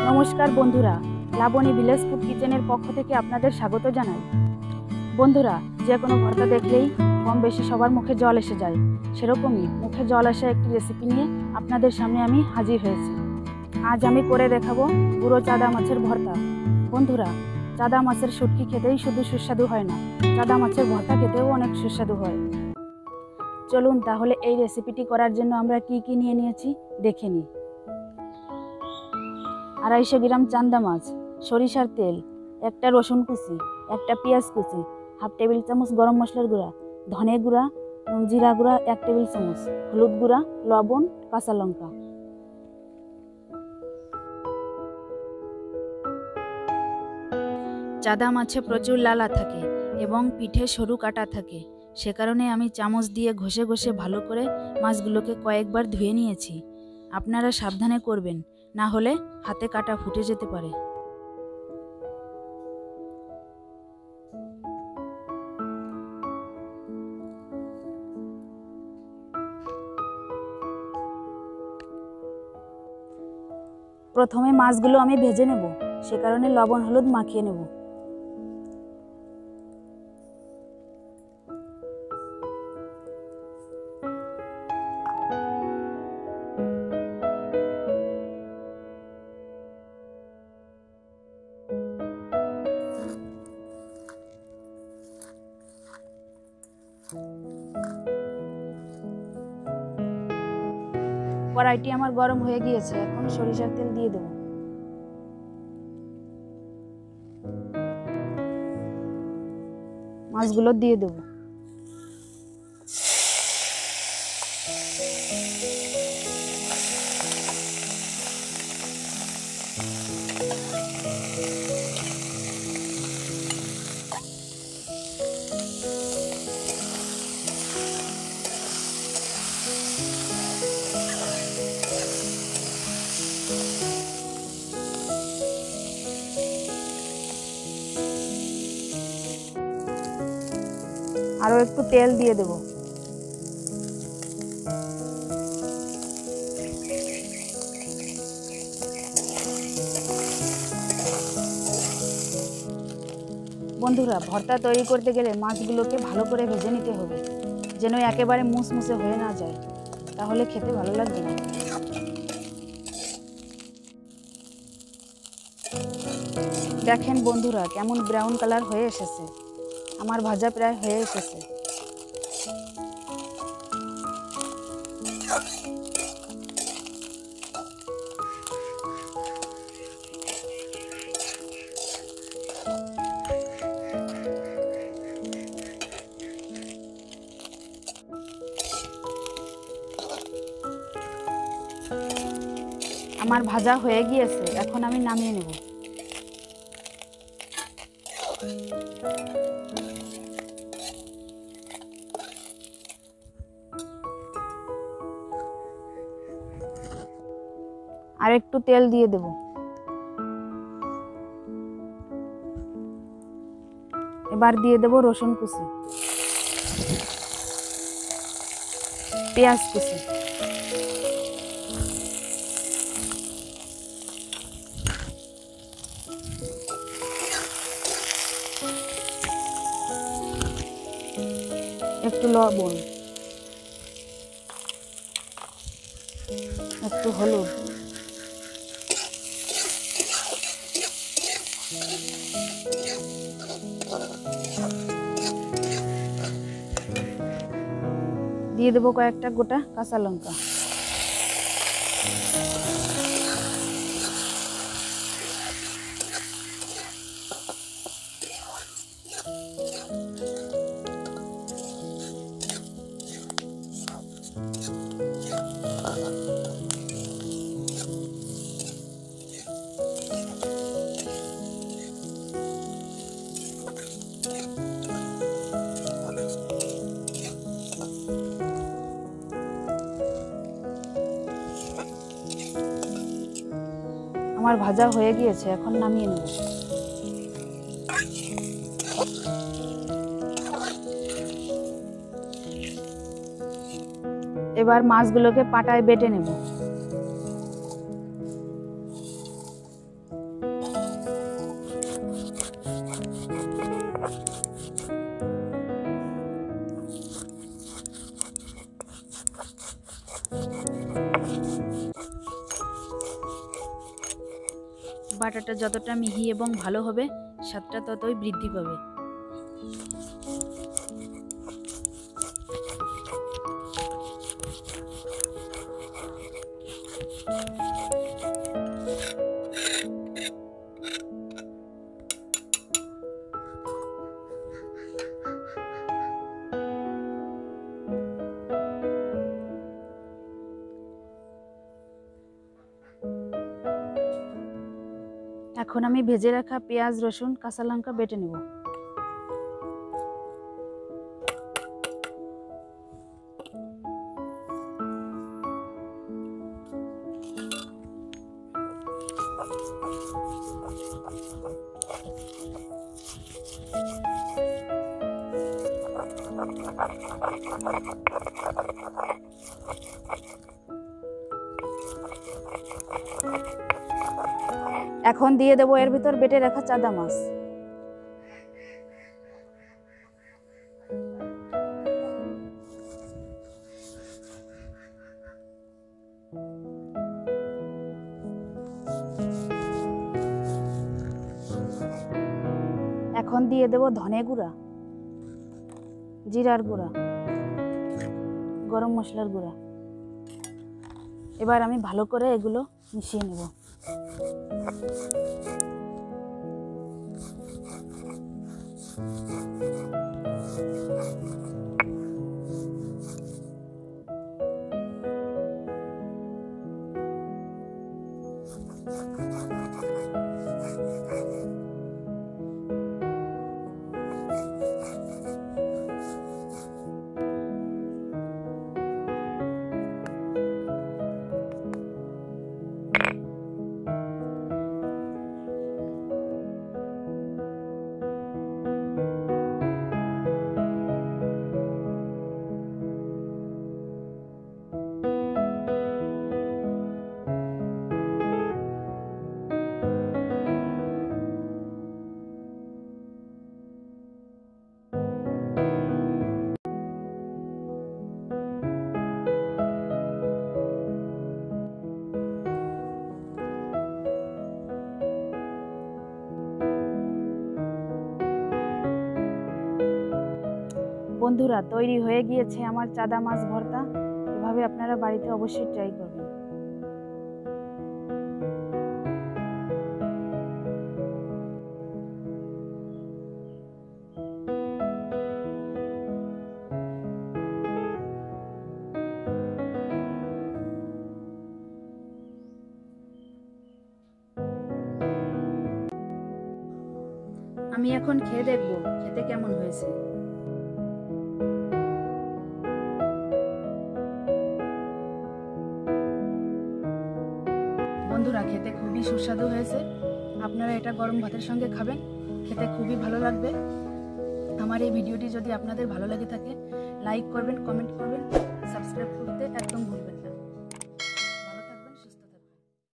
নমস্কার বন্ধুরা, Laboni village food কিচেনের পক্ষ থেকে আপনাদের স্বাগত জানাই। বন্ধুরা, যে কোনো ভর্তা দেখলেই কম বেশি সবার মুখে জল এসে যায়। সেরকমই মুখে জল আসা একটি রেসিপি নিয়ে আপনাদের সামনে আমি হাজির হয়েছি। আজ আমি করে দেখাবো পুরো চাদা মাছের ভর্তা। বন্ধুরা, চাদা মাছের শুটকি খেতেই শুধু সুস্বাদু হয় না, চাদা মাছের ভর্তা খেতেও অনেক সুস্বাদু হয়। চলুন তাহলে এই রেসিপিটি করার জন্য আমরা কি কি নিয়ে নিয়েছি দেখে নিই। 250 গ্রাম চান্দা মাছ, সরিষার তেল, একটা রসুন কুচি, একটা পেঁয়াজ কুচি, হাফ টেবিল চামচ গরম মশলার গুঁড়া, ধনে গুঁড়া, জিরা গুঁড়া 1 টেবিল চামচ, হলুদ গুঁড়া, লবণ, কাঁচা লঙ্কা। চাদা মাছে প্রচুর লালা থাকে এবং পিঠে সরু কাটা থাকে, সে কারণে আমি চামচ দিয়ে ঘষে ঘষে ভালো করে মাছগুলোকে কয়েকবার ধুয়ে নিয়েছি। আপনারা সাবধানে করবেন, না হলে হাতে কাটা ফুটে যেতে পারে। প্রথমে মাছগুলো আমি ভেজে নেব, সে কারণে লবণ হলুদ মাখিয়ে নেব। কড়াইটি আমার গরম হয়ে গিয়েছে, এখন সরিষার তেল দিয়ে দেব। মাছগুলো দিয়ে দেব। আরো একটু তেল দিয়ে দেব। বন্ধুরা, ভর্তা তৈরি করতে গেলে মাছগুলোকে ভালো করে ভেজে নিতে হবে, যেন একেবারে মুসমুসে হয়ে না যায়, তাহলে খেতে ভালো লাগবে না। দেখেন বন্ধুরা, কেমন ব্রাউন কালার হয়ে এসেছে। আমার ভাজা প্রায় হয়ে এসেছে। আমার ভাজা হয়ে গিয়েছে, এখন আমি নামিয়ে নেব। আর একটু তেল দিয়ে দেব। এবার দিয়ে দেব রসুন কুচি, পেঁয়াজ কুচি, একটু লবণ, একটু হলুদ, দিয়ে দেবো কয়েকটা গোটা কাঁচা লঙ্কা। আমার ভাজা হয়ে গিয়েছে, এখন নামিয়ে নেব। এবার মাছগুলোকে পাটায় বেটে নেব। বাটাটা যতটা মিহি এবং ভালো হবে স্বাদটা ততই বৃদ্ধি পাবে। এখন আমি ভেজে রাখা পেঁয়াজ, রসুন, কাঁচা লঙ্কা বেটে নেব। এখন দিয়ে দেবো এর ভিতর বেটে রাখা চাদা মাছ। এখন দিয়ে দেব ধনে গুঁড়া, জিরার গুঁড়া, গরম মশলার গুঁড়া। এবার আমি ভালো করে এগুলো মিশিয়ে নেব। বন্ধুরা, তৈরি হয়ে গিয়েছে আমার চাদা মাছ ভর্তা। এভাবে আপনারা বাড়িতে অবশ্যই ট্রাই করবেন। আমি এখন খেয়ে দেখব খেতে কেমন হয়েছে। বন্ধুরা, খেতে খুবই সুস্বাদু হয়েছে। আপনারা এটা গরম ভাতের সঙ্গে খাবেন, খেতে খুবই ভালো লাগবে। আমার এই ভিডিওটি যদি আপনাদের ভালো লেগে থাকে লাইক করবেন, কমেন্ট করবেন, সাবস্ক্রাইব করতে একদম ভুলবেন না।